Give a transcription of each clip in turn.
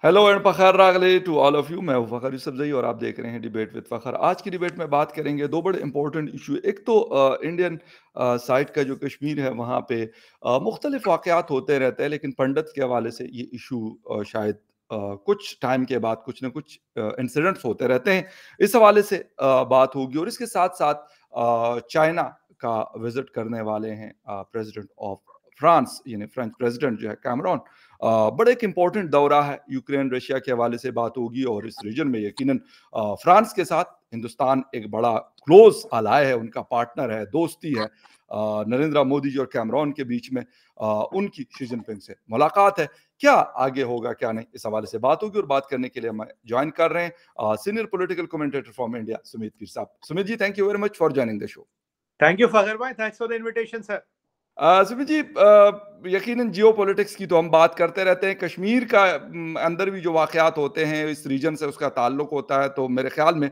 Hello and Fakhar रागले to all of you. मैं हूं फ़खर यूसुफज़ई और आप देख रहे हैं डिबेट विद फ़खर। आज की डिबेट में बात करेंगे दो बड़े इंपॉर्टेंट इशू। एक तो इंडियन साइड का जो कश्मीर है वहाँ पे मुख्तलिफ वाक़यात होते रहते हैं, लेकिन पंडित के हवाले से ये इशू शायद कुछ टाइम के बाद कुछ ना कुछ इंसिडेंट्स होते रहते हैं। इस हवाले से बात होगी और इसके साथ साथ चाइना का विजिट करने वाले हैं प्रेसिडेंट ऑफ फ्रांस, यानी फ्रेंच प्रेसिडेंट जो है कैमरॉन। बड़ा एक इंपॉर्टेंट दौरा है, यूक्रेन रशिया के हवाले से बात होगी और इस रीजन में यकीनन फ्रांस के साथ हिंदुस्तान एक बड़ा क्लोज अलाय है, उनका पार्टनर है, दोस्ती है। नरेंद्र मोदी जी और कैमरॉन के बीच में उनकी शी जिनपिंग से मुलाकात है। क्या आगे होगा क्या नहीं, इस हवाले से बात होगी और बात करने के लिए हमें ज्वाइन कर रहे हैं senior political commentator from India Sumit Peer Sahab. Sumit ji, thank you very much for joining the show. Thank you Fakhar भाई, thanks for the invitation sir. Sumit ji, यकीनन जियो पॉलिटिक्स की तो हम बात करते रहते हैं। कश्मीर का अंदर भी जो वाक़यात होते हैं इस रीजन से उसका ताल्लुक होता है, तो मेरे ख्याल में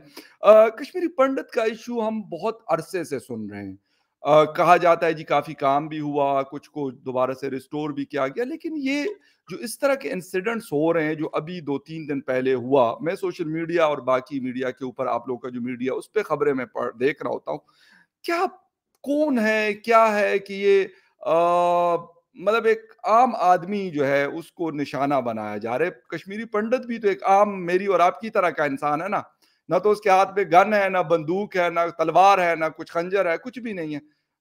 कश्मीरी पंडित का इशू हम बहुत अरसे से सुन रहे हैं। कहा जाता है जी काफ़ी काम भी हुआ, कुछ को दोबारा से रिस्टोर भी किया गया, लेकिन ये जो इस तरह के इंसिडेंट्स हो रहे हैं जो अभी 2-3 दिन पहले हुआ, मैं सोशल मीडिया और बाकी मीडिया के ऊपर आप लोगों का जो मीडिया उस पे खबरें मैं देख रहा होता हूँ। क्या कौन है, क्या है कि ये मतलब एक आम आदमी जो है उसको निशाना बनाया जा रहा है। कश्मीरी पंडित भी तो एक आम मेरी और आपकी तरह का इंसान है ना। ना तो उसके हाथ में गन है, ना बंदूक है, ना तलवार है, ना कुछ खंजर है, कुछ भी नहीं है।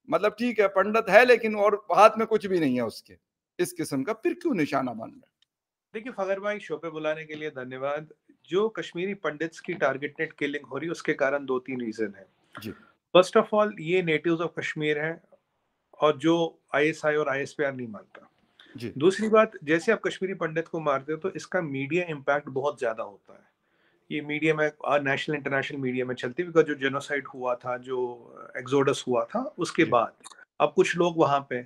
मतलब ठीक है पंडित है लेकिन और हाथ में कुछ भी नहीं है उसके। इस किस्म का फिर क्यों निशाना बन रहा देखिए फगर भाई, शो पे बुलाने के लिए धन्यवाद। जो कश्मीरी पंडित्स की टारगेटेड किलिंग हो रही है उसके कारण दो तीन रीजन है। है? जी, फर्स्ट ऑफ ऑल, ये नेटिव्स ऑफ कश्मीर हैं और जो आईएसआई और आईएसपीआर नहीं मानता। जी, दूसरी बात, जैसे आप कश्मीरी पंडित को मारते हो तो इसका मीडिया इम्पैक्ट बहुत ज्यादा होता है। ये मीडिया में नेशनल इंटरनेशनल मीडिया में चलती है, बिकॉज जो जेनोसाइड हुआ था, जो एक्सोडस हुआ था उसके जी, बाद अब कुछ लोग वहां पे।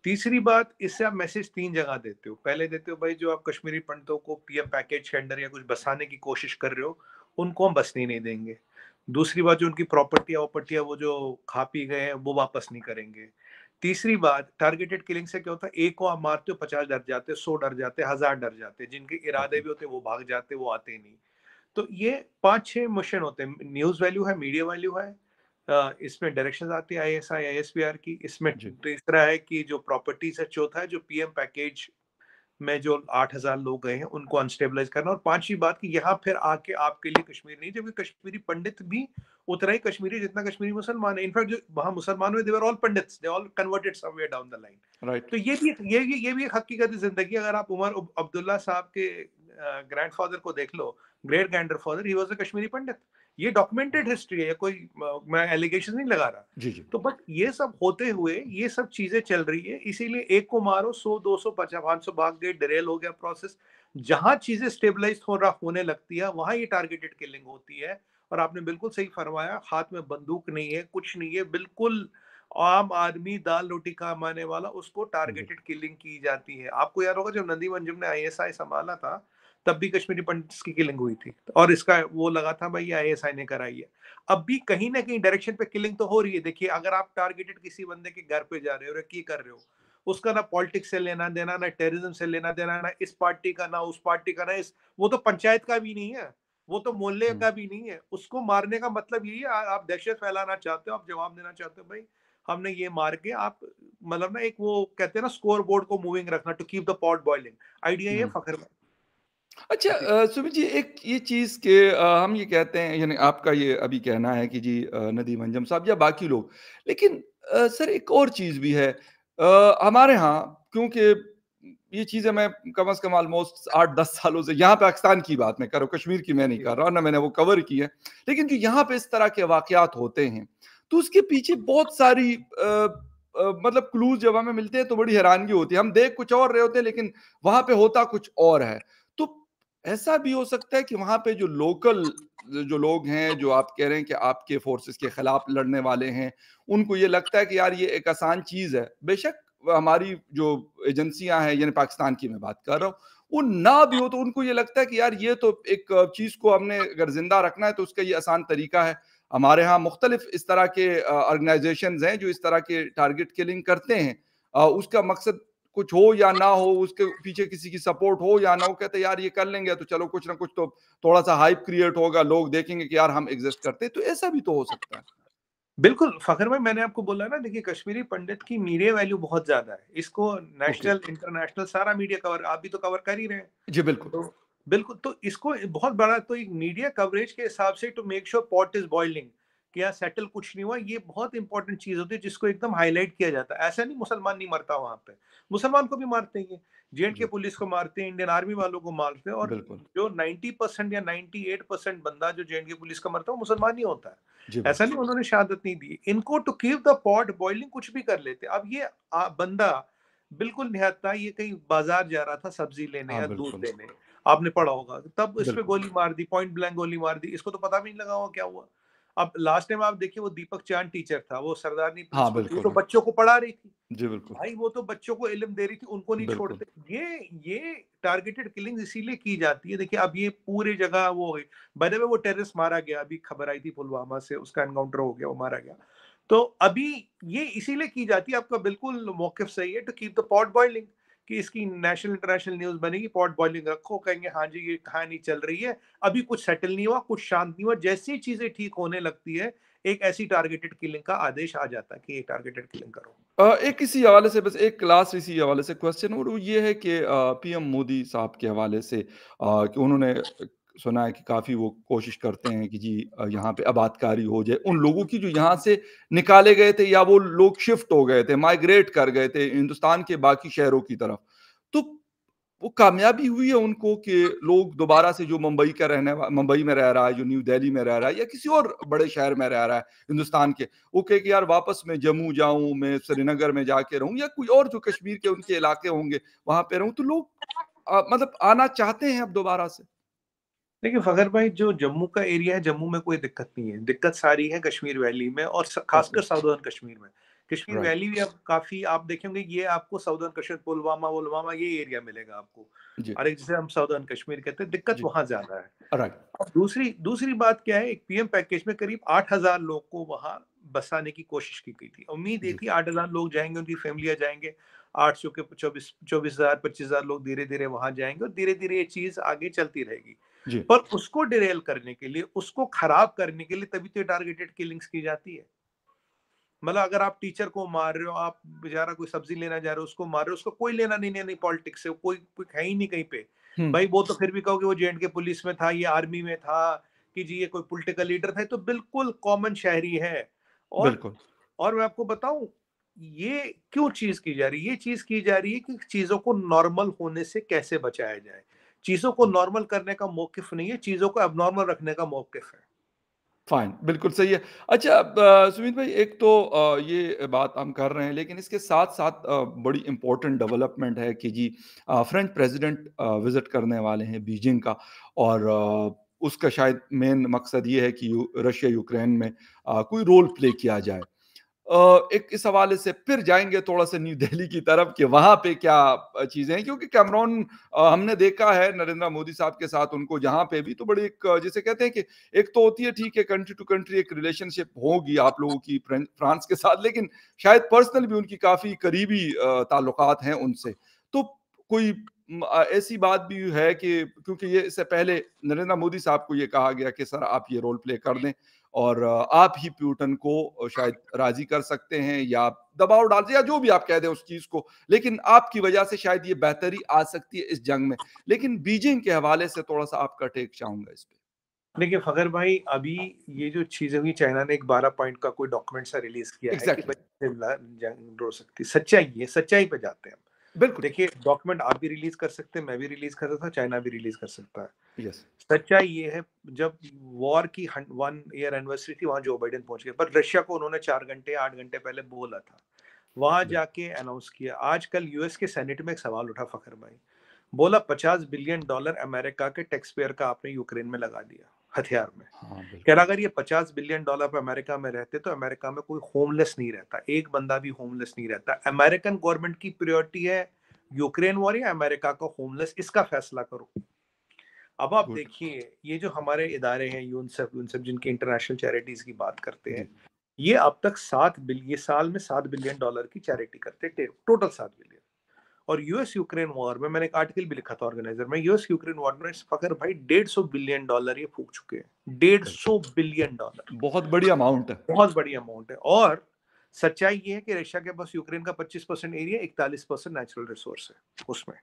तीसरी बात, इससे आप मैसेज तीन जगह देते हो। पहले देते हो भाई, जो आप कश्मीरी पंडितों को पीएम पैकेज के अंडर या कुछ बसाने की कोशिश कर रहे हो उनको हम बसने नहीं देंगे। दूसरी बात, जो उनकी प्रॉपर्टियां वॉपर्टियां वो जो खा पी गए हैं वो वापस नहीं करेंगे। तीसरी बात, टारगेटेड किलिंग से क्या होता है, एक को आप मारते हो 50 डर जाते, 100 डर जाते, 1000 डर जाते, जिनके इरादे ओके, भी होते वो भाग जाते, वो आते नहीं। तो ये 5-6 मिशन होते हैं। न्यूज़ वैल्यू है, मीडिया वैल्यू है, इसमें डायरेक्शंस आती है आईएसआई आईएसपीआर की। इसमें जी, तीसरा है कि जो प्रॉपर्टीज है। चौथा है जो पीएम पैकेज में जो 8,000 लोग गए हैं उनको अनस्टेबलाइज करना। और पांचवी बात कि यहाँ फिर आके आपके लिए कश्मीर नहीं, जबकि कश्मीरी पंडित भी उतना ही कश्मीरी जितना कश्मीरी मुसलमान है। इनफैक्ट जो वहां मुसलमान हुए, they were all pandits, they all converted somewhere down the line. Right, तो ये भी एक हकीकत जिंदगी। अगर आप उमर अब्दुल्ला साहब के ग्रैंडफादर को देख लो, great grandfather, he was a Kashmiri pandit. ये डॉक्यूमेंटेड हिस्ट्री है, कोई मैं एलिगेशन नहीं लगा रहा। जी, जी, तो बट ये सब होते हुए ये सब चीजें चल रही है, इसीलिए एक को मारो 100 200 50 500 भाग गए, डिरेल हो गया प्रोसेस। जहां चीजें स्टेबलाइज होने लगती है वहां ये टारगेटेड किलिंग होती है। और आपने बिल्कुल सही फरमाया, हाथ में बंदूक नहीं है, कुछ नहीं है, बिल्कुल आम आदमी दाल रोटी कमाने वाला, उसको जी, टारगेटेड किलिंग की जाती है। आपको याद होगा जब नंदी मंजुम ने आईएसआई संभाला था, तब भी कश्मीरी पंडित्स की किलिंग हुई थी और इसका वो लगा था भाई ये आईएसआई ने कराई है। अब भी कहीं ना कहीं डायरेक्शन पे किलिंग तो हो रही है। देखिए, अगर आप टारगेटेड किसी बंदे के घर पे जा रहे हो या की कर रहे हो, उसका ना पॉलिटिक्स से लेना देना, ना टेररिज्म से लेना देना, ना इस पार्टी का, ना उस पार्टी का, ना इस, वो तो पंचायत का भी नहीं है, वो तो मोहल्ले हम्म, का भी नहीं है। उसको मारने का मतलब यही है, आप दहशत फैलाना चाहते हो, आप जवाब देना चाहते हो भाई हमने ये मार के आप, मतलब ना एक वो कहते हैं ना स्कोर बोर्ड को मूविंग रखना, to keep the pot boiling. Idea ये हम्म। फखर में। अच्छा, जी सुमित जी, एक ये चीज़ के हम ये कहते हैं, यानी आपका ये अभी कहना है कि जी नदीम अंजम साहब या बाकी लोग, लेकिन सर एक और चीज़ भी है हमारे यहाँ, क्योंकि ये चीज़ें मैं कम से कम ऑलमोस्ट 8-10 सालों से यहाँ पाकिस्तान की बात मैं कर रहा हूँ, कश्मीर की मैं नहीं जी कर रहा, ना मैंने वो कवर की है। लेकिन जो यहाँ पे इस तरह के वाक़यात होते हैं, तो उसके पीछे बहुत सारी मतलब क्लूज़ जब हमें मिलते हैं तो बड़ी हैरानगी होती है। हम देख कुछ और रहे होते हैं लेकिन वहाँ पे होता कुछ और है। तो ऐसा भी हो सकता है कि वहाँ पे जो लोकल जो लोग हैं, जो आप कह रहे हैं कि आपके फोर्सेस के खिलाफ लड़ने वाले हैं, उनको ये लगता है कि यार ये एक आसान चीज़ है। बेशक हमारी जो एजेंसियाँ हैं, यानी पाकिस्तान की मैं बात कर रहा हूँ, वो ना भी हो तो उनको ये लगता है कि यार ये तो एक चीज़ को हमने अगर ज़िंदा रखना है तो उसका ये आसान तरीका है। हमारे यहाँ मुख्तलिफ इस तरह के ऑर्गेनाइज़ेशंस हैं जो इस तरह के टारगेट किलिंग करते हैं। उसका मकसद कुछ हो या ना हो, उसके पीछे किसी की सपोर्ट हो या ना हो, कहते यार ये कर लेंगे तो चलो कुछ ना कुछ तो थोड़ा-सा हाइप क्रिएट होगा, लोग देखेंगे कि यार हम एग्ज़िस्ट करते हैं, तो ऐसा भी तो हो सकता है। बिल्कुल, फ़खर भाई मैंने आपको बोला ना, देखिए कश्मीरी पंडित की मीडिया वैल्यू बहुत ज़्यादा है। इसको ओके। नेशनल, इंटरनेशनल सारा मीडिया कवर, आप भी तो कवर कर ही रहे हैं। जी, बिल्कुल। तो बिल्कुल, तो इसको बहुत बड़ा तो एक मीडिया कवरेज के हिसाब से to make sure pot is boiling, कि यहाँ सेटल कुछ नहीं हुआ, ये बहुत इंपॉर्टेंट चीज़ होती है जिसको एकदम हाइलाइट किया जाता है। ऐसा नहीं मुसलमान नहीं मरता वहाँ पे, मुसलमान को भी मारते हैं ये, जेएंडके जी, पुलिस को मारते हैं, इंडियन आर्मी वालों को मारते हैं, और बिल्कुल। जो 90% या 98% बंदा जो जेएंडके पुलिस का मरता है वो मुसलमान ही होता है। जी, ऐसा बिल्कुल। नहीं उन्होंने शहादत नहीं दी, इनको to keep the pot boiling कुछ भी कर लेते। अब ये बंदा बिल्कुल निहत्था, ये कहीं बाजार जा रहा था सब्जी लेने हाँ, या दूध बिल्कुल, लेने, आपने पढ़ा होगा, तब इस पे बिल्कुल। गोली मार दी, पॉइंट ब्लैंक गोली मार दी, इसको तो पता भी नहीं लगा होगा क्या हुआ। अब लास्ट टाइम आप देखिए, वो दीपक चांद टीचर था, वो सरदारनी हाँ, प्रिंसिपल थी, वो बिल्कुल, तो बच्चों को पढ़ा रही थी। जी, बिल्कुल, भाई वो तो बच्चों को इल्म दे रही थी, उनको नहीं बिल्कुल, छोड़ते। ये टारगेटेड किलिंग इसीलिए की जाती है। देखिए अब ये पूरे जगह वो हो गई। बाय द वे वो टेररिस्ट मारा गया, अभी खबर आई थी पुलवामा से, उसका एनकाउंटर हो गया, वो मारा गया। तो अभी ये इसीलिए की जाती है, आपका बिल्कुल मौकिफ सही है, to keep the pot boiling, कि इसकी नेशनल इंटरनेशनल न्यूज़ बनेगी, पॉट बॉइलिंग रखो, कहेंगे हाँ जी ये कहानी चल रही है, अभी कुछ सेटल नहीं हुआ, कुछ शांत नहीं हुआ, जैसी चीज़ें ठीक होने लगती है, एक ऐसी टारगेटेड किलिंग का आदेश आ जाता है कि ये टारगेटेड किलिंग करो। एक इसी हवाले से बस एक लास्ट इसी हवाले से क्वेश्चन और वो ये है कि पीएम मोदी साहब के हवाले से कि उन्होंने सुना है कि काफ़ी वो कोशिश करते हैं कि जी यहाँ पे आबादकारी हो जाए। उन लोगों की जो यहाँ से निकाले गए थे या वो लोग शिफ्ट हो गए थे, माइग्रेट कर गए थे हिंदुस्तान के बाकी शहरों की तरफ। तो वो कामयाबी हुई है उनको कि लोग दोबारा से जो मुंबई में रह रहा है, जो न्यू दिल्ली में रह रहा है या किसी और बड़े शहर में रह रहा है हिंदुस्तान के, वो कहे कि यार वापस मैं जम्मू जाऊँ, मैं श्रीनगर में जाके रहूँ या कोई और जो कश्मीर के उनके इलाके होंगे, वहाँ पे रहूँ। तो लोग मतलब आना चाहते हैं अब दोबारा से। देखिए फ़खर भाई, जो जम्मू का एरिया है, जम्मू में कोई दिक्कत नहीं है। दिक्कत सारी है कश्मीर वैली में, और ओके, खासकर साउदर्न कश्मीर में। कश्मीर राइट। वैली भी अब काफ़ी आप देखेंगे, ये आपको साउदर्न कश्मीर, पुलवामा-वुलवामा ये एरिया मिलेगा आपको। जी, और एक जिसे हम साउदर्न कश्मीर कहते हैं, दिक्कत जी, वहाँ ज़्यादा है। राइट। अब दूसरी दूसरी बात क्या है, एक पीएम पैकेज में करीब 8,000 लोग को वहाँ बसाने की कोशिश की गई थी। उम्मीद ये जी, थी 8,000 लोग जाएँगे, उनकी फैमिलियाँ जाएँगे। 800 के 24,000 25,000 लोग धीरे-धीरे वहाँ जाएँगे, और धीरे-धीरे ये चीज़ आगे चलती रहेगी। जी, पर उसको डिरेल करने के लिए, उसको खराब करने के लिए तभी तो ये टारगेटेड किलिंग्स की जाती है। मतलब अगर आप टीचर को मार रहे हो, आप बेचारा कोई सब्जी लेना जा रहे हो, उसको मार रहे हो, उसको कोई लेना-देना नहीं पॉलिटिक्स से, कोई कोई है ही नहीं कहीं पे। हुँ, भाई वो तो फिर भी कहोगे वो जेएंडके पुलिस में था, ये आर्मी में था, कि जी ये कोई पॉलिटिकल लीडर था, ये तो बिल्कुल कॉमन शहरी है। और बिल्कुल। और मैं आपको बताऊँ, ये क्यों चीज़ की जा रही है? ये चीज़ की जा रही है कि चीज़ों को नॉर्मल होने से कैसे बचाया जाए। चीज़ों को नॉर्मल करने का मौकिफ नहीं है, चीज़ों को एबनॉर्मल रखने का मौकिफ है। फाइन, बिल्कुल सही है। अच्छा सुमित भाई एक तो ये बात हम कर रहे हैं लेकिन इसके साथ-साथ बड़ी इम्पोर्टेंट डेवलपमेंट है कि जी फ्रेंच प्रेसिडेंट विज़िट करने वाले हैं बीजिंग का और उसका शायद मेन मकसद ये है कि रशिया यूक्रेन में कोई रोल प्ले किया जाए। एक इस हवाले से फिर जाएँगे थोड़ा-सा न्यू दिल्ली की तरफ कि वहाँ पे क्या चीज़ें हैं क्योंकि कैमरॉन हमने देखा है नरेंद्र मोदी साहब के साथ उनको जहाँ पे भी तो बड़ी एक जिसे कहते हैं कि एक तो होती है ठीक है कंट्री टू कंट्री एक रिलेशनशिप होगी आप लोगों की फ्रांस के साथ लेकिन शायद पर्सनल भी उनकी काफ़ी करीबी ताल्लुकात हैं उनसे। तो कोई ऐसी बात भी है कि क्योंकि ये इससे पहले नरेंद्र मोदी साहब को ये कहा गया कि सर आप ये रोल प्ले कर दें और आप ही प्यूटन को शायद राज़ी कर सकते हैं या दबाव डाल दें या जो भी आप कह दें उस चीज़ को, लेकिन आपकी वजह से शायद ये बेहतरी आ सकती है इस जंग में। लेकिन बीजिंग के हवाले से थोड़ा-सा आपका टेक चाहूँगा इस पे? देखिए फ़खर भाई, अभी ये जो चीज़ें हुई, चाइना ने एक 12 पॉइंट का कोई डॉक्यूमेंट सा रिलीज़ किया है कि एग्ज़ैक्टली, भाई जंग हो सकती है। सच्चाई है, सच्चाई पे जाते हैं हम। बिल्कुल, देखिए डॉक्यूमेंट आप भी रिलीज़ कर सकते हैं, मैं भी रिलीज़ कर सकता हूँ, चाइना भी रिलीज़ कर सकता है। यस, सच्चाई ये है, जब वॉर की 1 ईयर एनिवर्सरी थी, वहाँ जो बाइडेन पहुँच गए, पर रशिया को उन्होंने 4 घंटे 8 घंटे पहले बोला था। वहाँ बिल जाके अनाउंस किया। आजकल यूएस के सेनेट में एक सवाल उठा फ़खर भाई। बोला $50 बिलियन अमेरिका के टैक्स पेयर का आपने यूक्रेन में लगा दिया, हथियार में। हाँ, कह रहा बिल्कुल, अगर ये $50 बिलियन पे अमेरिका में रहते तो अमेरिका में कोई होमलेस नहीं रहता, एक बंदा भी होमलेस नहीं रहता। अमेरिकन गवर्नमेंट की प्रायोरिटी है यूक्रेन वॉर या अमेरिका का होमलेस, इसका फैसला करो। अब आप गुड, देखिए, ये जो हमारे इदारे हैं यूनिसेफ यूनिसेफ जिनकी इंटरनेशनल चैरिटीज की बात करते हैं, जी, ये अब तक 7 बिलियन, ये साल में $7 बिलियन की चैरिटी करते हैं, टोटल 7 बिलियन। और यूएस यूक्रेन वॉर में मैंने एक आर्टिकल भी लिखा था ऑर्गेनाइजर में, यूएस यूक्रेन वॉर में फकर भाई $150 बिलियन ये फूक चुके हैं। $150 बिलियन, बहुत बड़ी अमाउंट है। बहुत बड़ी अमाउंट है। और सच्चाई ये है कि रशिया के पास यूक्रेन का 25% एरिया, 41% नेचुरल रिसोर्स है उसमें,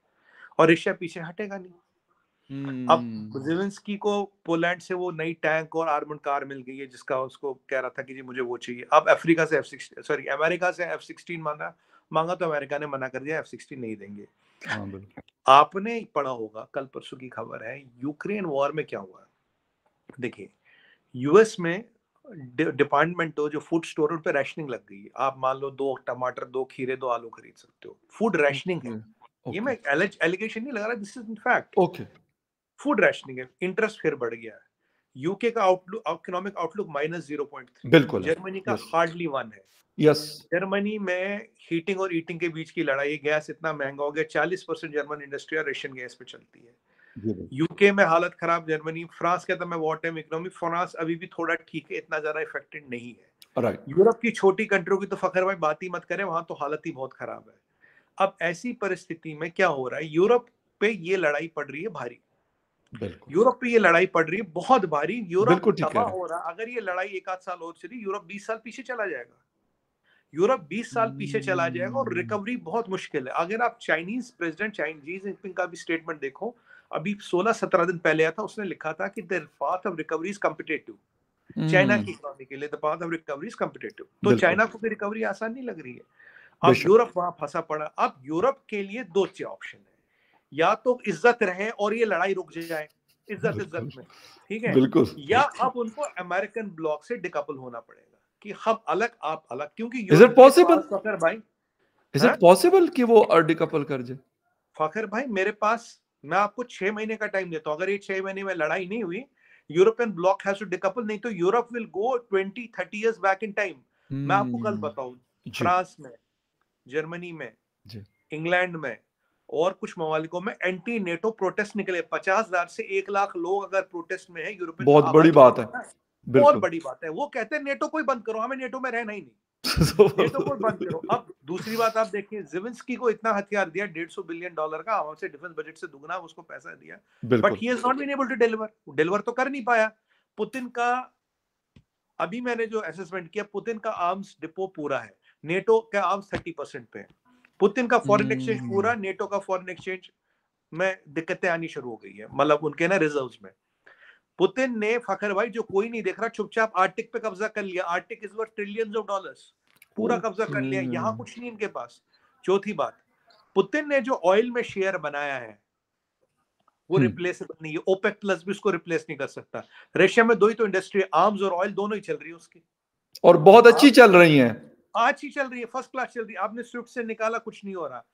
और रशिया पीछे हटेगा नहीं। अब ज़ेलेंस्की को पोलैंड से वो नई टैंक और आर्मर्ड कार मिल गई है, जिसका उसको कह रहा था कि जी मुझे वो चाहिए। अब अफ्रीका से अमेरिका से F-16 मांगा तो अमेरिका ने मना कर दिया, F-16 नहीं देंगे। हाँ बिल्कुल। आपने पढ़ा होगा, कल परसों की खबर है, यूक्रेन वॉर में क्या हुआ। देखिए, यूएस में डिपार्टमेंट हो जो फूड स्टोर, उन पे रैशनिंग लग गई है। आप मान लो 2 टमाटर, 2 खीरे, 2 आलू खरीद सकते हो। फूड रैशनिंग है। ये मैं एलिगेशन नहीं लगा रहा, this is in fact. Okay. Food rationing है। इंटरेस्ट फिर बढ़ गया है। यूके का आउटलुक, इकोनॉमिक आउटलुक -0.3, बिल्कुल है। जर्मनी का यस हार्डली 1 है। यस। जर्मनी में हीटिंग और ईटिंग के बीच की लड़ाई, गैस इतना महंगा हो गया, 40% जर्मन इंडस्ट्री रशियन गैस पे चलती है। यूके में हालत खराब, जर्मनी, फ्रांस कहता मैं वॉर टाइम इकोनॉमी, फ्रांस अभी भी थोड़ा ठीक है, इतना ज्यादा इफेक्टेड नहीं है। राइट। यूरोप की छोटी कंट्रियों की तो फखर भाई बात ही मत करें, वहां तो हालत ही बहुत खराब है। अब ऐसी परिस्थिति में क्या हो रहा है, यूरोप पे ये लड़ाई पड़ रही है भारी। बिल्कुल यूरोप पे ये लड़ाई पड़ रही है बहुत भारी। यूरोप बिल्कुल ठीक कह तबाह रहे हैं। हो रहा है। अगर ये लड़ाई 1 आध साल और चली, यूरोप 20 साल पीछे चला जाएगा। यूरोप 20 साल पीछे चला जाएगा और रिकवरी बहुत मुश्किल है। अगर आप चाइनीज प्रेसिडेंट शी जिनपिंग का भी स्टेटमेंट देखो, अभी 16-17 दिन पहले आया था, उसने लिखा था कि the path of recovery is competitive. China की इकोनॉमी के लिए the path of recovery is competitive. तो बिल्कुल चाइना को भी रिकवरी आसान नहीं लग रही है। अब बेशक। यूरोप वहां फंसा पड़ा। अब यूरोप के लिए 2 ऑप्शन है, या तो इज्जत रहे और ये लड़ाई रुक जाए, इज्जत इज्जत बिल्कुल में, ठीक है, बिल्कुल। या अब उनको अमेरिकन ब्लॉक से डिकपल होना पड़ेगा कि हम अलग आप अलग, क्योंकि इज इट यूरोप के पॉसिबल? पास फखर भाई, इज हाँ इट पॉसिबल कि वो डिकपल कर जाए? फखर भाई, मेरे पास, मैं आपको 6 महीने का टाइम देता हूं। अगर ये 6 महीने में लड़ाई नहीं हुई, European bloc has to decouple, नहीं तो Europe will go 20-30 years back in time. मैं आपको कल बताऊं, जी फ्रांस में, जर्मनी में, जी। इंग्लैंड में और कुछ ममालिकों में एंटी नेटो प्रोटेस्ट निकले। 50,000 से 1 लाख लोग अगर प्रोटेस्ट में है, यूरोपियन बहुत बड़ी आबादी बात है। है, बहुत बिल्कुल। बड़ी बात है। वो कहते हैं नेटो को ही बंद करो, हमें नेटो में रहना ही नहीं, नेटो को बंद करो। अब दूसरी बात आप देखिए, ज़ेलेंस्की को इतना हथियार दिया, $150 बिलियन का, हमसे डिफेंस बजट से दुगना उसको पैसा दिया, बट बिल्कुल। He has not been able to deliver तो कर नहीं पाया। पुतिन का, अभी मैंने जो असेसमेंट किया, पुतिन का आर्म्स डिपो पूरा है, नेटो का आर्म्स 30% पे है। पुतिन का फॉरेन एक्सचेंज पूरा, नेटो का फॉरेन एक्सचेंज में दिक्कतें आनी शुरू हो गई है, मतलब उनके ना रिजर्व्स में। पुतिन ने फखर भाई, जो कोई नहीं देख रहा, चुपचाप आर्टिक पे कब्जा कर लिया। Arctic is worth trillions of dollars, पूरा कब्जा कर लिया। यहां कुछ नहीं इनके पास। चौथी बात, पुतिन ने जो ऑयल में शेयर बनाया है वो रिप्लेसेबल नहीं है। ओपेक प्लस भी उसको रिप्लेस नहीं कर सकता। रशिया में 2 ही तो इंडस्ट्री, आर्म्स और ऑयल, दोनों ही चल रही है उसकी, और बहुत अच्छी चल रही हैं। आज ही चल रही है, फर्स्ट क्लास चल रही है। आपने स्विफ्ट से निकाला, कुछ नहीं हो रहा।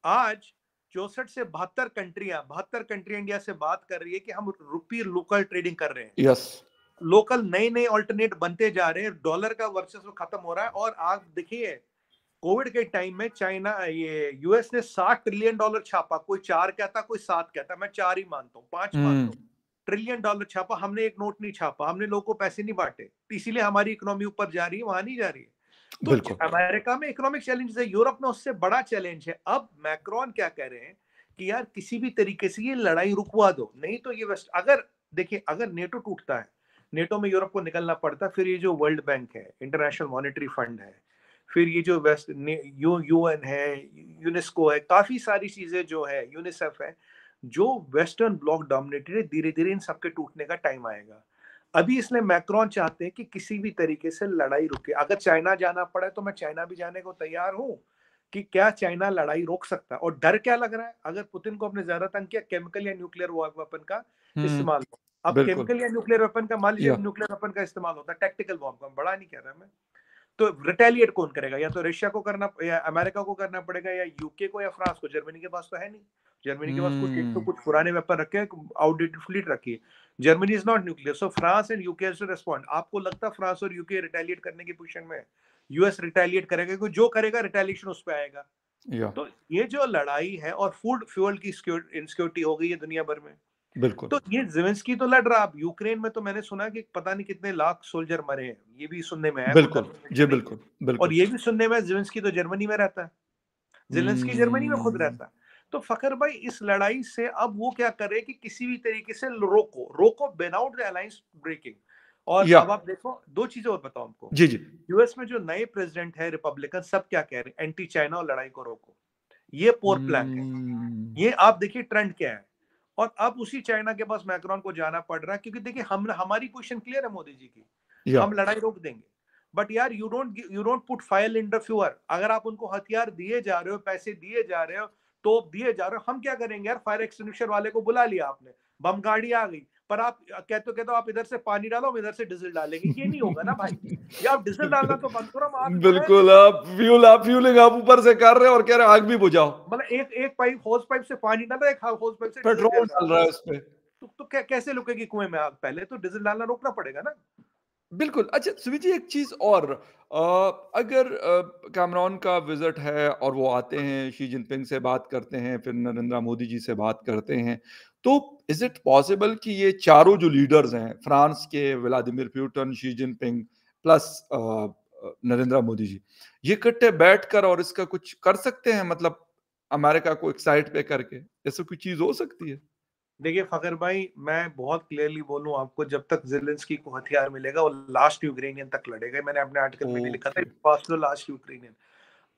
आज 64 से 72 कंट्रियां इंडिया से बात कर रही है कि हम रुपी लोकल ट्रेडिंग कर रहे हैं। यस। लोकल नए नए ऑल्टरनेट बनते जा रहे हैं, डॉलर का वर्चस्व खत्म हो रहा है। और आप देखिए, कोविड के टाइम में चाइना, ये यूएस ने $60 ट्रिलियन छापा। कोई 4 कहता, कोई 7 कहता, मैं 4 ही मानता हूँ, 5 मानता हूँ। $1 ट्रिलियन छापा। हमने एक नोट नहीं छापा, हमने लोगों को पैसे नहीं बांटे, इसीलिए हमारी इकोनॉमी ऊपर जा रही है, वहां नहीं जा रही है। तो बिल्कुल। अमेरिका में इकोनॉमिक चैलेंज है, यूरोप में उससे बड़ा चैलेंज है। अब मैक्रोन क्या कह रहे हैं कि यार किसी भी तरीके से ये लड़ाई रुकवा दो, नहीं तो ये वेस्ट, अगर देखिए, अगर नेटो टूटता है, नेटो में यूरोप को निकलना पड़ता है, फिर ये जो वर्ल्ड बैंक है, इंटरनेशनल मॉनेटरी फंड है, फिर ये जो वेस्ट यूएन है, यूनेस्को है, काफी सारी चीजें जो है, यूनिसेफ है, जो वेस्टर्न ब्लॉक डोमिनेटेड है, धीरे धीरे इन सबके टूटने का टाइम आएगा। अभी इसलिए मैक्रोन चाहते हैं कि किसी भी तरीके से लड़ाई रुके। अगर चाइना जाना पड़े तो मैं चाइना भी जाने को तैयार हूं, कि क्या चाइना लड़ाई रोक सकता है। और डर क्या लग रहा है, अगर पुतिन को अपने ज्यादा तंग किया, केमिकल या न्यूक्लियर वेपन का इस्तेमाल हो। अब बिल्कुल। केमिकल या न्यूक्लियर वेपन का, मान लीजिए या न्यूक्लियर वेपन का इस्तेमाल होता है, टैक्टिकल बॉम्ब का, बड़ा नहीं कह रहा मैं, तो रिटेलिएट कौन करेगा? या तो रशिया को करना, या अमेरिका को करना पड़ेगा, या यूके को, या फ्रांस को। जर्मनी के पास तो है नहीं। जर्मनी के पास कुछ, एक तो कुछ पुराने वेपन रखे हैं, आउटडेटेड फ्लीट रखी है। Germany is not nuclear, so France and UK has to respond. आपको लगता है फ्रांस और यूके रिटेलिएट करने की पोजीशन में है? यूएस रिटेलिएट करेगा, क्योंकि जो करेगा रिटेलिएशन उस पे आएगा। या तो ये जो लड़ाई है, और फूड फ्यूल की इनसिक्योरिटी हो गई है दुनिया भर में, बिल्कुल। तो ये ज़ेलेंस्की तो लड़ रहा। अब यूक्रेन में तो मैंने सुना कि पता नहीं कितने लाख सोल्जर मरे हैं, ये भी सुनने में आया, कोई बिल्कुल जी। कंफर्मेशन नहीं है। बिल्कुल और बिल्कुल। ये भी सुनने में, ज़ेलेंस्की तो जर्मनी में रहता है, ज़ेलेंस्की जर्मनी में खुद रहता है। तो फखर भाई इस लड़ाई से अब वो क्या कर रहे हैं कि किसी भी तरीके से रोको विदाउट द अलायंस ब्रेकिंग। और या अब आप देखो, दो चीजें और बताओ आपको। जी, जी। यूएस में जो नए प्रेसिडेंट है रिपब्लिकन, सब क्या कह रहे हैं, एंटी चाइना और लड़ाई को रोको। ये पोर प्लान है। हुँ, ये आप देखिए ट्रेंड क्या है। और अब उसी चाइना के पास मैक्रोन को जाना पड़ रहा है, क्योंकि देखिए हम हमारी पोजीशन क्लियर है मोदी जी की, या हम लड़ाई रोक देंगे। बट यार you don't put fire in the fewer. अगर आप उनको हथियार दिए जा रहे हो, पैसे दिए जा रहे हो, तोप दिए जा रहे हो, हम क्या करेंगे यार? फायर एक्सटिंग्विशर वाले को बुला लिया आपने, बम गाड़ी आ गई, पर आप कहते हो आप इधर से पानी डालो, हम इधर से डीजल डालेंगे। ये नहीं होगा ना भाई। या आप डीजल डालना तो बंद करो, हम आग तो रहने बिल्कुल, दो। आप फ्यूलिंग आप ऊपर से कर रहे हो और कह रहे हो आग भी बुझाओ। मतलब एक एक पाइप, होज पाइप से पानी डाल रहा है, एक होज पाइप से डीजल पेट्रोल जल रहा है। डाल रहा है उसपे। तो कैसे रुकेगी कुएं में आग? पहले तो डीजल डालना रोकना पड़ेगा ना। बिल्कुल। अच्छा सुमित जी एक चीज़ और अगर कैमरॉन का विज़िट है और वो आते हैं, शी जिनपिंग से बात करते हैं, फिर नरेंद्र मोदी जी से बात करते हैं, तो इज़ इट पॉसिबल कि ये चारों जो लीडर्स हैं, फ्रांस के Vladimir Putin, Xi Jinping plus Narendra Modi ji, ये इकट्ठे बैठकर और इसका कुछ कर सकते हैं मतलब अमेरिका को एक साइड पे करके? ऐसी कोई चीज़ हो सकती है? देखिए फखर भाई, मैं बहुत क्लियरली बोलूं आपको, जब तक जेलेंस्की को हथियार मिलेगा वो लास्ट यूक्रेनियन तक लड़ेगा। मैंने अपने आर्टिकल में भी लिखा था, okay. Fast the last Ukrainian.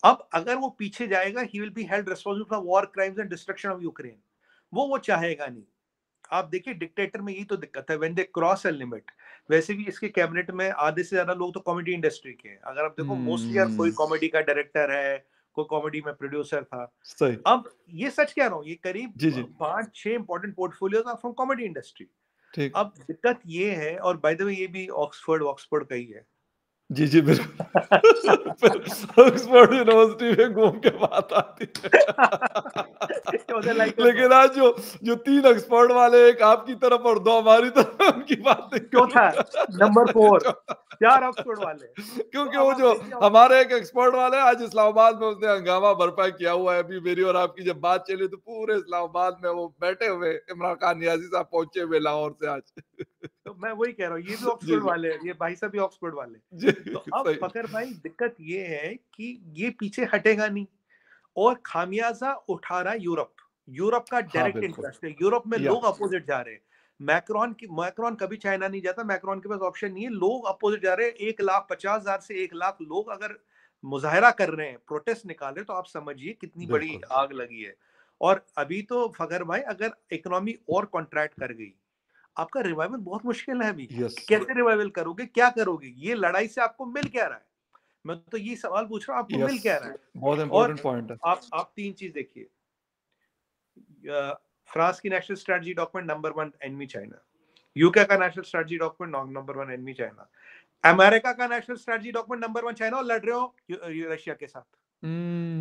अब अगर वो पीछे जाएगा, he will be held responsible for war crimes and destruction of Ukraine. वो चाहेगा नहीं। आप देखिए डिक्टेटर में यही तो दिक्कत है, when they cross a limit. वैसे भी इसके कैबिनेट में आधे से ज्यादा लोग तो कॉमेडी इंडस्ट्री के हैं। अगर आप देखो मोस्टली यार कोई हुँ, कॉमेडी का डायरेक्टर है, कोई कॉमेडी में प्रोड्यूसर था। सही। अब ये सच कह रहा हूँ, ये करीब जी, जी। 5-6 important portfolios are from comedy industry. ठीक। अब दिक्कत ये है, और बाय द वे ये भी ऑक्सफोर्ड ऑक्सफोर्ड का ही है। जी, जी, बिल्कुल। ऑक्सफोर्ड यूनिवर्सिटी में घूम के बात आती है। उधर लाइक लेकिन आज जो जो 3 ऑक्सफोर्ड वाले, एक आपकी तरफ और 2 हमारी तरफ, मैं उनकी बात नहीं चौथा नंबर करूँगा। 4, 4 ऑक्सफोर्ड वाले। तो क्योंकि अब वो आप जो देखिए हमारे एक एक्सपर्ट वाले हैं, आज इस्लामाबाद में उसने हंगामा बर्पा किया हुआ है। अभी मेरी और आपकी जब बात चली तो पूरे इस्लामाबाद में वो बैठे हुए, इमरान खान नियाज़ी साहब पहुँचे हुए लाहौर से आज। तो मैं वही कह रहा हूँ, ये भी जी, ऑक्सफोर्ड जी। वाले हैं, ये भाई साहब भी ऑक्सफोर्ड वाले। जी, तो अब सही। फकर भाई दिक्कत ये है कि ये पीछे हटेगा नहीं, और खामियाजा उठा रहा है यूरोप। यूरोप का हाँ, डायरेक्ट बिल्कुल। इंटरेस्ट है, यूरोप में या लोग अपोजिट जा रहे हैं। मैक्रोन कभी चाइना नहीं जाता, मैक्रोन के पास ऑप्शन नहीं है, लोग अपोजिट जा रहे हैं। 1,50,000 से 1 लाख लोग अगर मुजाहरा कर रहे हैं, प्रोटेस्ट निकाल रहे हैं, तो आप समझिए कितनी बड़ी बिल्कुल। आग लगी है। और अभी तो फगर भाई, अगर इकोनॉमी और कॉन्ट्रैक्ट कर गई, आपका रिवाइवल बहुत मुश्किल है अभी। यस, कैसे रिवाइवल करोगे, क्या करोगे? ये लड़ाई से आपको मिल क्या रहा है? मैं तो ये सवाल पूछ रहा हूँ, आपको यस। मिल क्या रहा है? बहुत और इम्पोर्टेंट पॉइंट है। आप तीन चीज देखिए। फ्रांस की national strategy document number 1 enemy China. UK का national strategy document number 1 enemy China. America का national strategy document number 1 China, और लड़ रहे हो रशिया के साथ।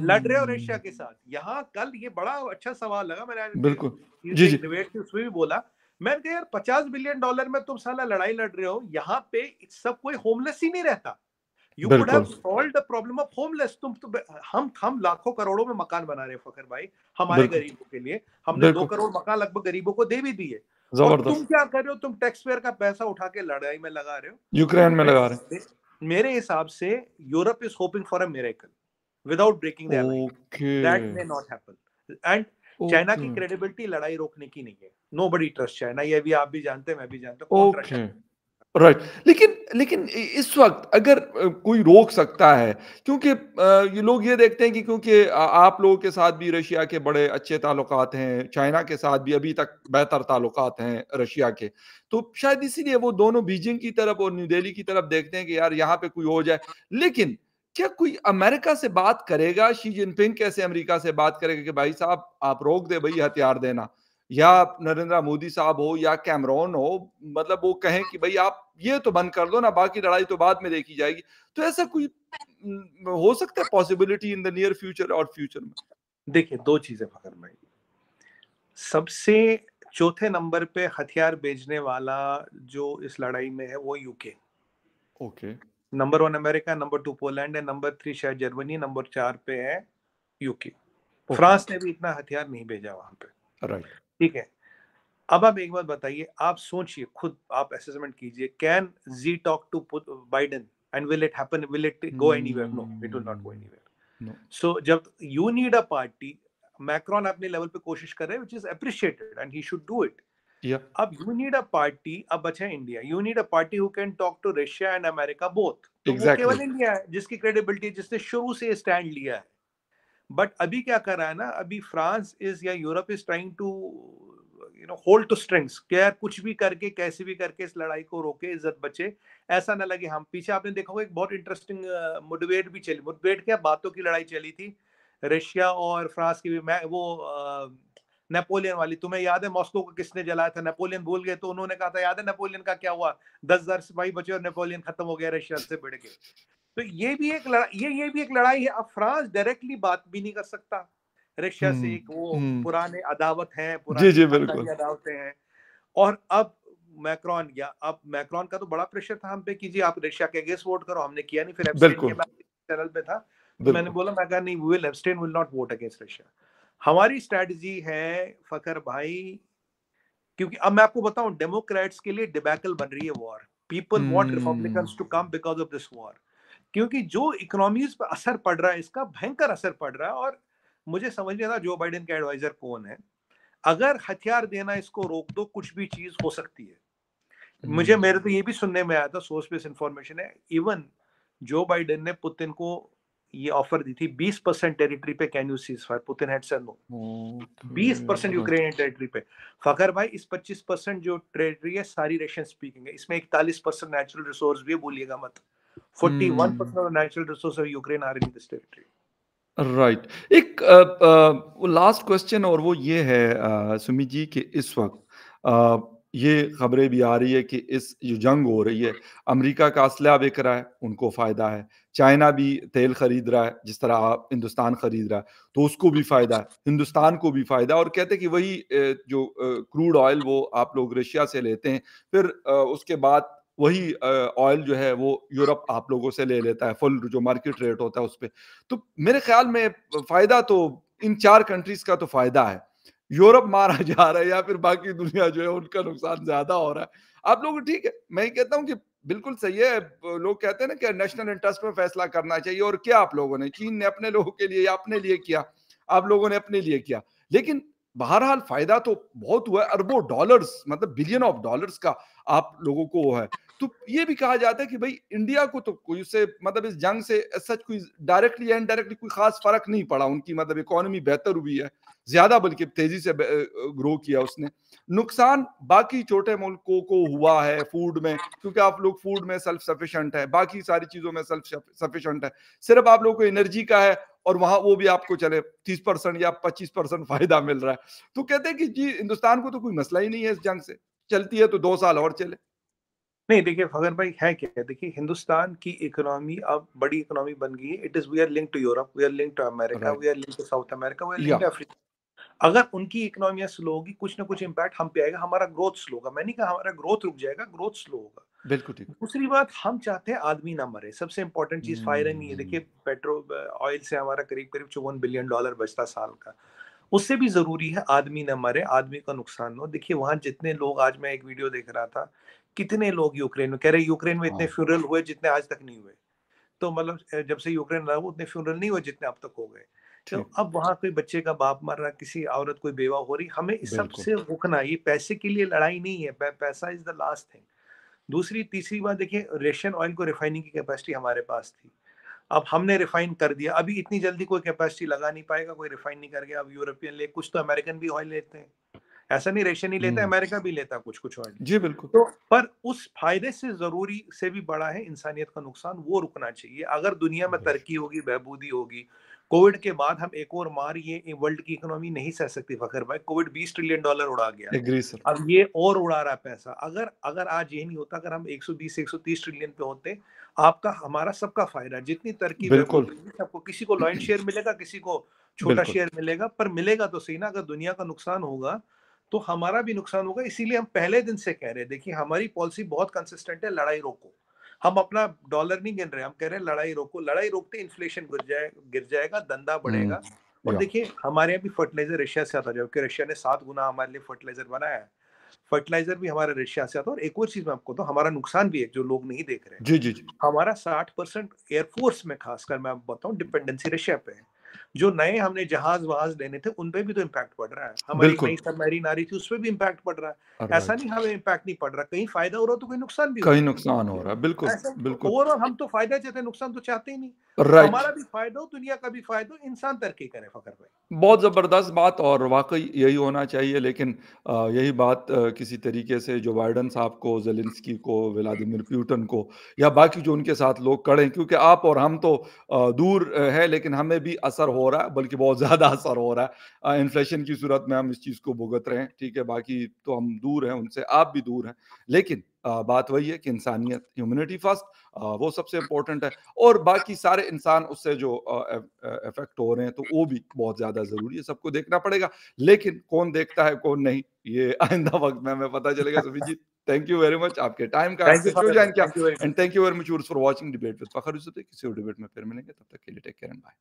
लड़ रहे हो रशिया हुँ, के साथ। यहाँ कल ये बड़ा अच्छा सवाल लगा, मैंने बिल्कुल। जी, एक जी। डिबेट थी उसमें भी बोला। मैंने कहा यार $50 बिलियन में तुम साला लड़ाई लड़ रहे हो, यहाँ पे सब कोई होमलेस ही नहीं रहता। यू कुड हैव बिल्कुल, solve the problem of homeless. तुम तो हम लाखों करोड़ों में मकान बना रहे हैं फखर भाई, हमारे बिल्कुल, गरीबों के लिए। हमने दो बिल्कुल। करोड़ मकान लगभग गरीबों को दे भी दिए। और तुम ज़बरदस्त। क्या कर रहे हो? तुम टैक्स पेयर का पैसा उठा के लड़ाई में लगा रहे हो। यूक्रेन में लगा रहे हैं। मेरे मेरे हिसाब से Europe is hoping for a miracle without breaking the alliance. Okay, that may not happen. And China okay, की क्रेडिबिलिटी लड़ाई रोकने की नहीं है। नोबडी ट्रस्ट चाइना, ये भी आप भी जानते हैं, मैं भी जानता हूँ, कौन ट्रस्ट। ओके। राइट। लेकिन लेकिन इस वक़्त अगर कोई रोक सकता है क्योंकि ये लोग ये देखते हैं कि क्योंकि आप लोगों के साथ भी रशिया के बड़े अच्छे ताल्लुकात हैं, चाइना के साथ भी अभी तक बेहतर ताल्लुकात हैं रशिया के। तो शायद इसीलिए वो दोनों बीजिंग की तरफ और न्यू दिल्ली की तरफ देखते हैं कि यार यहाँ पे कोई हो जाए। लेकिन क्या कोई अमेरिका से बात करेगा? शी जिनपिंग कैसे अमेरिका से बात करेगा कि भाई साहब आप रोक दें भई हथियार देना? या नरेंद्र मोदी साहब हो या कैमरॉन हो, मतलब वो कहें कि भाई आप ये तो बंद कर दो ना, बाकी लड़ाई तो बाद में देखी जाएगी। तो ऐसा कोई हो सकता है possibility in the near future और फ्यूचर में? देखिए दो चीजें फकर भाई। सबसे चौथे नंबर पे हथियार बेचने वाला जो इस लड़ाई में है, वो UK. Okay, number 1 America, number 2 Poland है, नंबर 3 शायद जर्मनी, नंबर 4 पे है यूके। ओके, फ्रांस ने भी इतना हथियार नहीं भेजा वहां पे। राइट। ठीक है। अब आप एक बात बताइए, आप सोचिए खुद, आप असेसमेंट कीजिए, can Xi talk to Biden and will it happen, will it go anywhere? No, it will not go hmm, anywhere. No, so जब you need a party, Macron अपने लेवल पे कोशिश कर रहे हैं, which is appreciated and he should do it. या अब you need a party, अब बचा India, you need a party who can talk to Russia and America both. तो वो एग्जैक्टली। केवल इंडिया है जिसकी क्रेडिबिलिटी, जिसने शुरू से स्टैंड लिया है। बट अभी क्या कर रहा है ना, अभी फ्रांस इज या Europe is trying to hold two strings, कि यार कुछ भी करके कैसे भी करके इस लड़ाई को रोके, इज्जत बचे, ऐसा ना लगे हम पीछे। आपने देखा होगा एक बहुत इंटरेस्टिंग मुठभेड़ भी चली, मुठभेड़ क्या, बातों की लड़ाई चली थी रशिया और फ्रांस की भी। मैं वो नेपोलियन वाली, तुम्हें याद है मॉस्को को किसने जलाया था? नेपोलियन भूल गए, तो उन्होंने कहा था, याद है नेपोलियन का क्या हुआ? 10,000 सिपाही बचे और नेपोलियन खत्म हो गया रशिया से भिड़ के। तो ये भी एक लड़ाई, ये भी एक लड़ाई है। अब फ्रांस डायरेक्टली बात भी नहीं कर सकता रशिया से, एक वो हम्म। पुराने अदावत हैं, जी पुरानी जी खानदानी बिल्कुल। अदावतें हैं। और अब मैक्रोन गया, अब मैक्रोन का तो बड़ा प्रेशर था हम पे कि जी आप रशिया के अगेंस्ट वोट करो, हमने किया नहीं, फिर एब्सटेन किया। बिल्कुल मैं चैनल पे था तो मैंने बिल्कुल। बोला, मैं कहा नहीं, we will abstain, will not vote against Russia. हमारी स्ट्रेटजी है फकर भाई, क्योंकि अब मैं आपको बताऊं, डेमोक्रेट्स के लिए डिबैकल बन रही है war. People want hmm. Republicans to come because of this war, क्योंकि जो इकोनॉमीज पर असर पड़ रहा है, इसका भयंकर असर पड़ रहा है। और मुझे समझ नहीं आता जो बाइडेन के एडवाइजर कौन है। अगर हथियार देना इसको रोक दो, कुछ भी चीज हो सकती है। मुझे, हम्म। मेरे तो ये भी सुनने में आया था, सोर्स बेस्ड इंफॉर्मेशन है, इवन जो बाइडेन ने पुतिन को ये ऑफर दी थी 20% टेरिटरी पे, can you ceasefire, Putin had said no. Okay 20% right. Ukrainian territory पे। फकर भाई, इस 25% जो टेरिटरी है सारी रशियन स्पीकिंग है, इसमें 41% नेचुरल रिसोर्स भी है, भूलिएगा मत। 41% of natural resource of Ukraine are in this territory. Right. एक वो लास्ट क्वेश्चन और वो ये है सुमित जी कि इस वक्त ये खबरें भी आ रही है कि इस जो जंग हो रही है, अमेरिका का असला बिक रहा है, उनको फायदा है। चाइना भी तेल खरीद रहा है जिस तरह हिंदुस्तान खरीद रहा है, तो उसको भी फायदा है, हिंदुस्तान को भी फायदा है। और कहते हैं कि वही जो क्रूड ऑयल वो आप लोग रशिया से लेते हैं, फिर उसके बाद वही ऑयल जो है वो यूरोप आप लोगों से ले लेता है, फुल जो मार्केट रेट होता है उस पे। तो मेरे ख्याल में फायदा तो इन 4 कंट्रीज का तो फायदा है। यूरोप मारा जा रहा है या फिर बाकी दुनिया जो है उनका नुकसान ज्यादा हो रहा है। आप लोग ठीक है, मैं ये कहता हूँ कि बिल्कुल सही है। लोग कहते हैं ना कि नेशनल इंटरेस्ट में फैसला करना चाहिए, और क्या आप लोगों ने, चीन ने अपने लोगों के लिए या अपने लिए किया, आप लोगों ने अपने लिए किया। लेकिन बहरहाल फायदा तो बहुत हुआ है, अरबों डॉलर्स, मतलब बिलियन ऑफ डॉलर्स का आप लोगों को वो है। तो ये भी कहा जाता है कि भाई इंडिया को तो कोई उससे, मतलब इस जंग से सच कोई डायरेक्टली या इनडायरेक्टली कोई खास फर्क नहीं पड़ा। उनकी मतलब इकोनॉमी बेहतर हुई है ज्यादा, बल्कि तेजी से ग्रो किया उसने। नुकसान बाकी छोटे मुल्कों को हुआ है फूड में, क्योंकि आप लोग फूड में सेल्फ सफिशिएंट है, बाकी सारी चीजों में सेल्फ सफिशिएंट है। सिर्फ आप लोग को एनर्जी का है, और वहां वो भी आपको चले 30% या 25% फायदा मिल रहा है। तो कहते हैं कि जी हिंदुस्तान को तो कोई मसला ही नहीं है इस जंग से, चलती है तो 2 साल और चले। नहीं देखिए फगर भाई, है क्या, देखिए हिंदुस्तान की इकोनॉमी अब बड़ी इकोनॉमी बन गई है। It is, we are link to Europe, we are link to America, right. We are link to South America, we are link या टू अफ्रीका। अगर उनकी इकोनॉमियां स्लो होगी, कुछ ना कुछ इम्पैक्ट हम पे आएगा, हमारा ग्रोथ स्लो होगा। मैं नहीं कहा हमारा ग्रोथ रुक जाएगा, ग्रोथ स्लो होगा। बिल्कुल ठीक। दूसरी बात, हम चाहते हैं आदमी ना मरे, सबसे इंपॉर्टेंट चीज फायरिंग नहीं है। हम्म। देखिए पेट्रोल ऑयल से हमारा करीब करीब $54 बिलियन बचता साल का। उससे भी जरूरी है आदमी ना मरे, आदमी का नुकसान हो। देखिए वहां जितने लोग, आज मैं एक वीडियो देख रहा था, कितने लोग यूक्रेन में, कह रहे यूक्रेन में इतने हाँ। फ्यूनरल हुए जितने आज तक नहीं हुए। तो मतलब जब से यूक्रेन लड़ा, उतने फ्यूनरल नहीं हुए जितने अब तक हो गए। तो ठीक। अब वहां कोई बच्चे का बाप मर रहा, किसी औरत कोई बेवा हो रही, हमें इस सब बिल्कुल। से रुकना। ये पैसे के लिए लड़ाई नहीं है, पैसा इज द लास्ट थिंग। दूसरी तीसरी बात, देखिए रशियन ऑयल को रिफाइनिंग की कैपेसिटी हमारे पास थी, अब हमने रिफाइन कर दिया। अभी इतनी जल्दी कोई कैपेसिटी लगा नहीं पाएगा, कोई रिफाइन नहीं कर गया। अब यूरोपियन ले, कुछ तो अमेरिकन भी ऑयल लेते हैं, ऐसा नहीं रशियन ही लेता है, हम्म। अमेरिका भी लेता है कुछ कुछ ऑयल। जी बिल्कुल। तो पर उस फायदे से जरूरी से भी बड़ा है इंसानियत का नुकसान, वो रुकना चाहिए। अगर दुनिया में बिल्कुल। तरक्की होगी, बहबूदी होगी, कोविड के बाद हम एक और मार ये वर्ल्ड की इकोनॉमी नहीं सह सकती फखर भाई। कोविड $20 ट्रिलियन उड़ा गया, एग्री सर। अब ये और उड़ा रहा है पैसा। अगर अगर आज ये नहीं होता, अगर हम 120 130 ट्रिलियन पे होते, आपका हमारा सबका फायदा। जितनी तरक्की बिल्कुल। बहबूदी होगी, सबको, किसी को लॉयन शेयर मिलेगा, किसी को छोटा बिल्कुल। शेयर मिलेगा, पर मिलेगा तो सही ना। अगर दुनिया का नुकसान होगा तो हमारा भी नुकसान होगा। इसीलिए हम पहले दिन से कह रहे हैं, देखिए हमारी पॉलिसी बहुत कंसिस्टेंट है, लड़ाई रोको। हम अपना डॉलर नहीं गिन रहे, हम कह रहे हैं लड़ाई रोको। लड़ाई रोकते इन्फ्लेशन गिर जाएगा, धंधा बढ़ेगा। और या देखिए हमारे यहाँ भी फर्टिलाइजर रशिया से आता है, जबकि रशिया ने 7 गुना हमारे लिए फर्टिलाइजर बनाया है। फर्टिलाइजर भी हमारे रशिया से आता है। और एक और चीज मैं आपको, तो हमारा नुकसान भी है जो लोग नहीं देख रहे हैं। जी जी जी। हमारा 60% एयरफोर्स में, खासकर मैं आपको बताऊं, डिपेंडेंसी रशिया पे है। जो नए हमने जहाज़-वहाज़ लेने थे, उन पे भी तो इम्पैक्ट पड़ रहा है। हमारी एक बिल्कुल, नई सबमरीन आ रही थी, उसपे भी इम्पैक्ट पड़ रहा है। ऐसा राइट। नहीं हमें इम्पैक्ट नहीं पड़ रहा, कहीं फ़ायदा हो रहा हो तो कहीं नुकसान भी हो कहीं रहा नुकसान हो रहा है, है। बिल्कुल, ऐसा बिल्कुल, ओवरऑल हम तो फ़ायदा चाहते हैं, नुकसान तो चाहते ही नहीं। राइट। हमारा भी फ़ायदा हो, दुनिया का भी फ़ायदा हो, इंसान तरक्की करे फ़खर भाई। बहुत ज़बरदस्त बात और वाक़ई यही होना चाहिए लेकिन यही बात किसी तरीके से जो बाइडेन साहब को, ज़ेलेंस्की को, व्लादिमीर पुतिन को या बाकी जो उनके साथ लोग खड़े हैं क्योंकि आप और हम तो दूर हैं लेकिन हमें भी असर हो रहा है, बल्कि बहुत ज़्यादा असर हो रहा है। इन्फ्लेशन की सूरत में हम इस चीज़ को भुगत रहे हैं, ठीक है? बाकी तो हम दूर हैं उनसे, आप भी दूर हैं। लेकिन बात वही है कि इंसानियत, ह्यूमैनिटी फर्स्ट वो सबसे इम्पोर्टेंट है और बाकी सारे इंसान उससे जो इफ़ेक्ट हो रहे हैं, तो वो भी बहुत ज़्यादा ज़रूरी है, सबको देखना पड़ेगा। लेकिन कौन देखता है, कौन नहीं, ये आइंदा वक़्त में हमें पता चलेगा। समीर जी, थैंक यू वेरी मच आपके टाइम का, थैंक यू आपने शो फ़खर भाई, जॉइन किया thank you very and much. Thank you very much viewers for watching debate with Fakhar Yusuf. किसी और डिबेट में फिर मिलेंगे, तब तक के लिए टेक केयर एंड बाय।